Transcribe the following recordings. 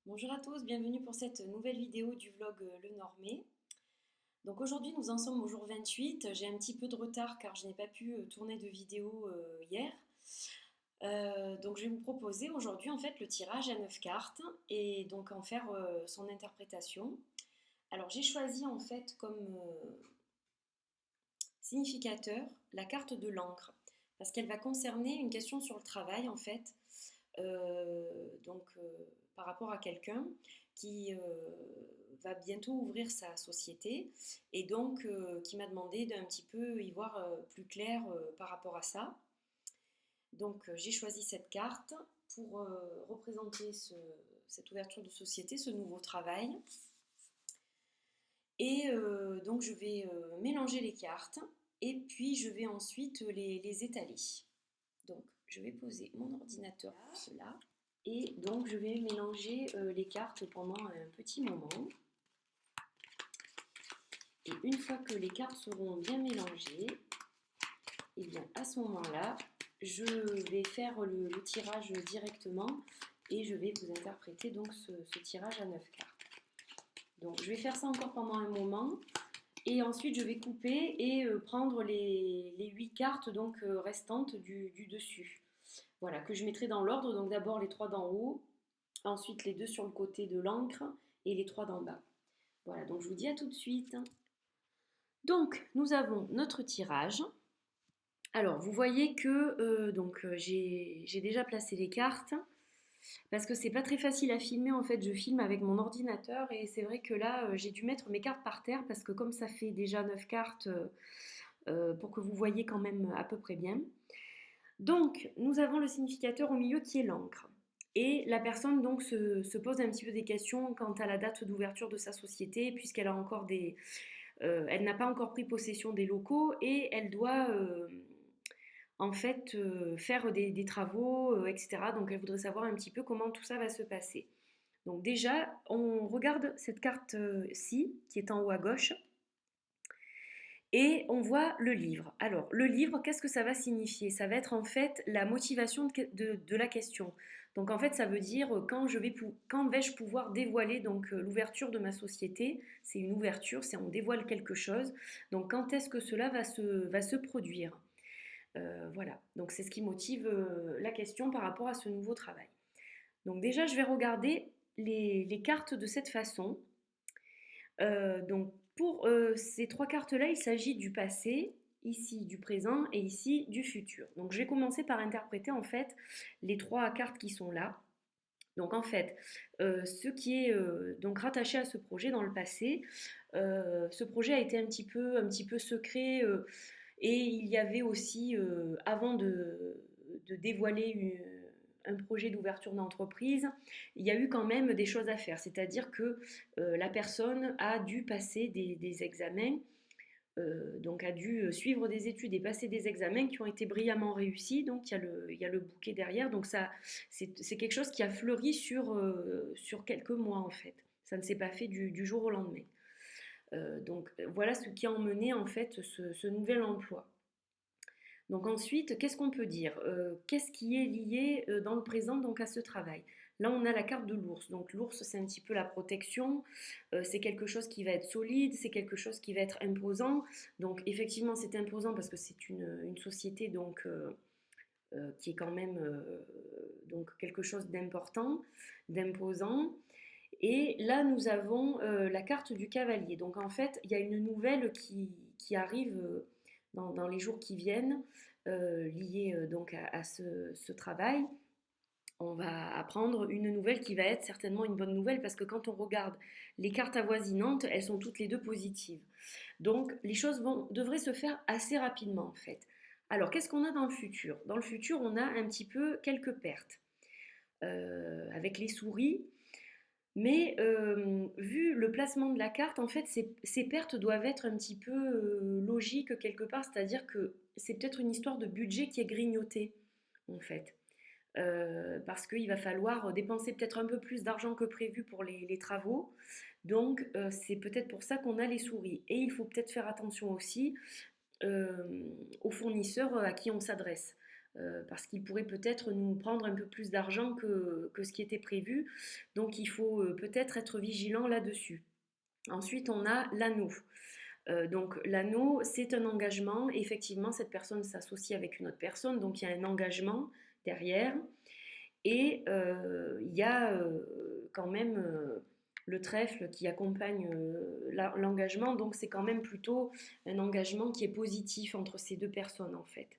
Bonjour à tous, bienvenue pour cette nouvelle vidéo du vlog Le Normé. Donc aujourd'hui nous en sommes au jour 28, j'ai un petit peu de retard car je n'ai pas pu tourner de vidéo hier. Donc je vais vous proposer aujourd'hui en fait le tirage à 9 cartes et donc en faire son interprétation. Alors j'ai choisi en fait comme significateur la carte de l'encre parce qu'elle va concerner une question sur le travail en fait. Par rapport à quelqu'un qui va bientôt ouvrir sa société et donc qui m'a demandé d'un petit peu y voir plus clair par rapport à ça. Donc j'ai choisi cette carte pour représenter cette ouverture de société, ce nouveau travail. Et donc je vais mélanger les cartes et puis je vais ensuite les étaler. Donc je vais poser mon ordinateur pour cela. Et donc je vais mélanger les cartes pendant un petit moment. Et une fois que les cartes seront bien mélangées, et bien à ce moment-là, je vais faire le tirage directement et je vais vous interpréter donc ce tirage à 9 cartes. Donc je vais faire ça encore pendant un moment et ensuite je vais couper et prendre les 8 cartes donc restantes du dessus. Voilà, que je mettrai dans l'ordre, donc d'abord les 3 d'en haut, ensuite les 2 sur le côté de l'encre et les 3 d'en bas. Voilà, donc je vous dis à tout de suite. Donc nous avons notre tirage. Alors vous voyez que j'ai déjà placé les cartes parce que c'est pas très facile à filmer en fait, je filme avec mon ordinateur et c'est vrai que là j'ai dû mettre mes cartes par terre parce que comme ça fait déjà 9 cartes pour que vous voyez quand même à peu près bien. Donc nous avons le significateur au milieu qui est l'encre. Et la personne donc se pose un petit peu des questions quant à la date d'ouverture de sa société, puisqu'elle a encore elle n'a pas encore pris possession des locaux et elle doit en fait faire des travaux, etc. Donc elle voudrait savoir un petit peu comment tout ça va se passer. Donc déjà, on regarde cette carte-ci, qui est en haut à gauche, et on voit le livre. Alors, le livre, qu'est-ce que ça va signifier? Ça va être en fait la motivation de la question. Donc, en fait, ça veut dire quand vais-je pouvoir dévoiler donc l'ouverture de ma société? C'est une ouverture, c'est on dévoile quelque chose. Donc, quand est-ce que cela va se produire? Voilà, donc c'est ce qui motive la question par rapport à ce nouveau travail. Donc déjà, je vais regarder les cartes de cette façon. Donc pour ces 3 cartes-là, il s'agit du passé, ici du présent et ici du futur. Donc je vais commencer par interpréter en fait les 3 cartes qui sont là. Donc en fait, ce qui est donc rattaché à ce projet dans le passé, ce projet a été un petit peu secret et il y avait aussi, avant de dévoiler un projet d'ouverture d'entreprise, il y a eu quand même des choses à faire. C'est-à-dire que la personne a dû passer des examens, donc a dû suivre des études et passer des examens qui ont été brillamment réussis. Donc il y a le bouquet derrière. Donc ça, c'est quelque chose qui a fleuri sur quelques mois en fait. Ça ne s'est pas fait du jour au lendemain. Donc voilà ce qui a emmené en fait ce nouvel emploi. Donc ensuite, qu'est-ce qu'on peut dire? Qu'est-ce qui est lié dans le présent donc à ce travail? Là, on a la carte de l'ours. Donc l'ours, c'est un petit peu la protection. C'est quelque chose qui va être solide, c'est quelque chose qui va être imposant. Donc effectivement, c'est imposant parce que c'est une société qui est quand même donc quelque chose d'important, d'imposant. Et là, nous avons la carte du cavalier. Donc en fait, il y a une nouvelle qui arrive dans les jours qui viennent, liée donc à ce travail. On va apprendre une nouvelle qui va être certainement une bonne nouvelle parce que quand on regarde les cartes avoisinantes, elles sont toutes les deux positives. Donc les choses devraient se faire assez rapidement en fait. Alors qu'est-ce qu'on a dans le futur? Dans le futur, on a un petit peu quelques pertes. Avec les souris, mais vu le placement de la carte, en fait, ces pertes doivent être un petit peu logiques quelque part, c'est-à-dire que c'est peut-être une histoire de budget qui est grignotée, en fait. Parce qu'il va falloir dépenser peut-être un peu plus d'argent que prévu pour les travaux. Donc, c'est peut-être pour ça qu'on a les souris. Et il faut peut-être faire attention aussi aux fournisseurs à qui on s'adresse. parce qu'il pourrait peut-être nous prendre un peu plus d'argent que ce qui était prévu. Donc il faut peut-être être vigilant là-dessus. Ensuite, on a l'anneau. Donc l'anneau, c'est un engagement. Effectivement, cette personne s'associe avec une autre personne, donc il y a un engagement derrière. Et il y a quand même le trèfle qui accompagne l'engagement, donc c'est quand même plutôt un engagement qui est positif entre ces deux personnes en fait.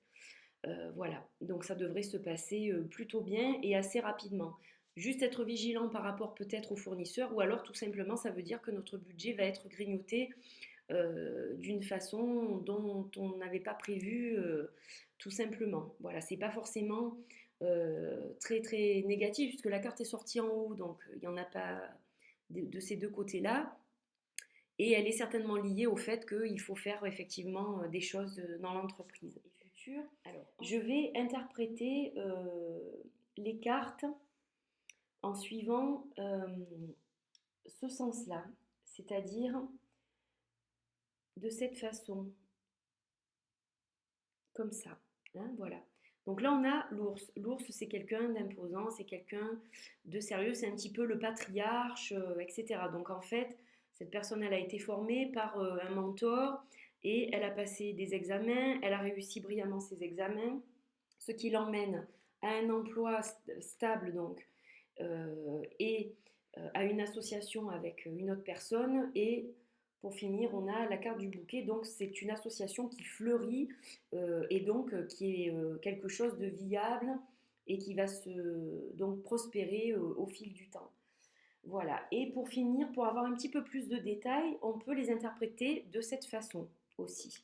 Voilà, donc ça devrait se passer plutôt bien et assez rapidement. Juste être vigilant par rapport peut-être aux fournisseurs ou alors tout simplement ça veut dire que notre budget va être grignoté d'une façon dont on n'avait pas prévu tout simplement. Voilà, c'est pas forcément très très négatif puisque la carte est sortie en haut, donc il n'y en a pas de ces deux côtés-là. Et elle est certainement liée au fait qu'il faut faire effectivement des choses dans l'entreprise. Alors, je vais interpréter les cartes en suivant ce sens-là, c'est-à-dire de cette façon, comme ça. Hein, voilà. Donc là, on a l'ours. L'ours, c'est quelqu'un d'imposant, c'est quelqu'un de sérieux, c'est un petit peu le patriarche, etc. Donc en fait, cette personne, elle a été formée par un mentor et elle a passé des examens, elle a réussi brillamment ses examens, ce qui l'emmène à un emploi stable donc et à une association avec une autre personne et pour finir, on a la carte du bouquet, donc c'est une association qui fleurit et donc qui est quelque chose de viable et qui va se donc prospérer au fil du temps. Voilà. Et pour finir, pour avoir un petit peu plus de détails, on peut les interpréter de cette façon aussi.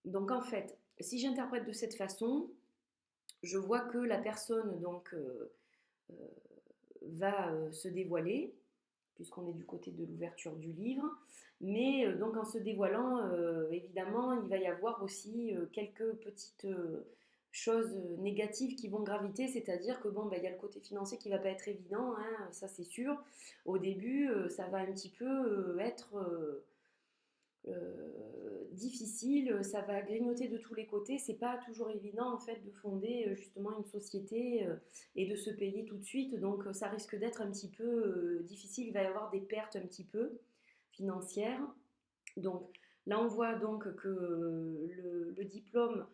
Donc en fait, si j'interprète de cette façon, je vois que la personne donc euh, va se dévoiler, puisqu'on est du côté de l'ouverture du livre. Mais donc en se dévoilant, évidemment, il va y avoir aussi quelques petites choses négatives qui vont graviter, c'est-à-dire que bon, bah, il y a le côté financier qui va pas être évident, hein, ça c'est sûr. Au début, ça va un petit peu être difficile, ça va grignoter de tous les côtés. C'est pas toujours évident en fait de fonder justement une société et de se payer tout de suite. Donc ça risque d'être un petit peu difficile. Il va y avoir des pertes un petit peu financières. Donc là on voit donc que le diplôme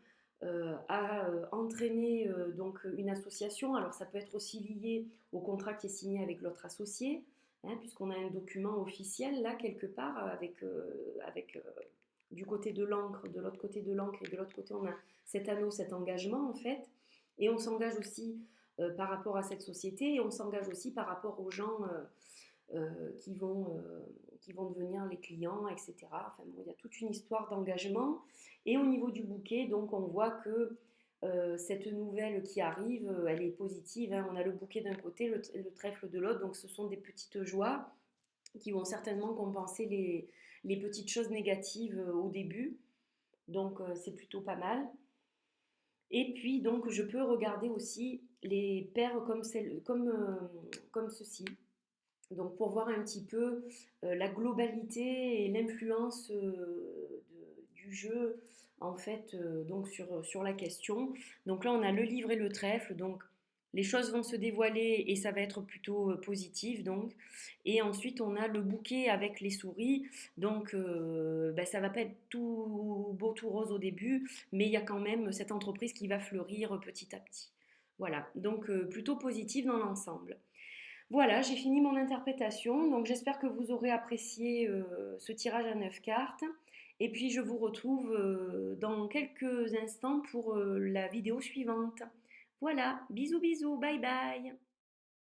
a entraîné donc une association. Alors ça peut être aussi lié au contrat qui est signé avec l'autre associé. Hein, puisqu'on a un document officiel là quelque part avec du côté de l'encre, de l'autre côté de l'encre et de l'autre côté on a cet anneau, cet engagement en fait. Et on s'engage aussi par rapport à cette société et on s'engage aussi par rapport aux gens qui vont devenir les clients, etc. Enfin bon, il y a toute une histoire d'engagement. Et au niveau du bouquet, donc on voit que cette nouvelle qui arrive, elle est positive. Hein. On a le bouquet d'un côté, le trèfle de l'autre, donc ce sont des petites joies qui vont certainement compenser les petites choses négatives au début. Donc c'est plutôt pas mal. Et puis donc je peux regarder aussi les paires comme ceci. Donc pour voir un petit peu la globalité et l'influence du jeu en fait donc sur la question. Donc là on a le livre et le trèfle, donc les choses vont se dévoiler et ça va être plutôt positif donc. Et ensuite on a le bouquet avec les souris, donc ben, ça va pas être tout beau tout rose au début, mais il y a quand même cette entreprise qui va fleurir petit à petit. Voilà, donc plutôt positif dans l'ensemble. Voilà, j'ai fini mon interprétation, donc j'espère que vous aurez apprécié ce tirage à 9 cartes. Et puis je vous retrouve dans quelques instants pour la vidéo suivante. Voilà, bisous bisous, bye bye.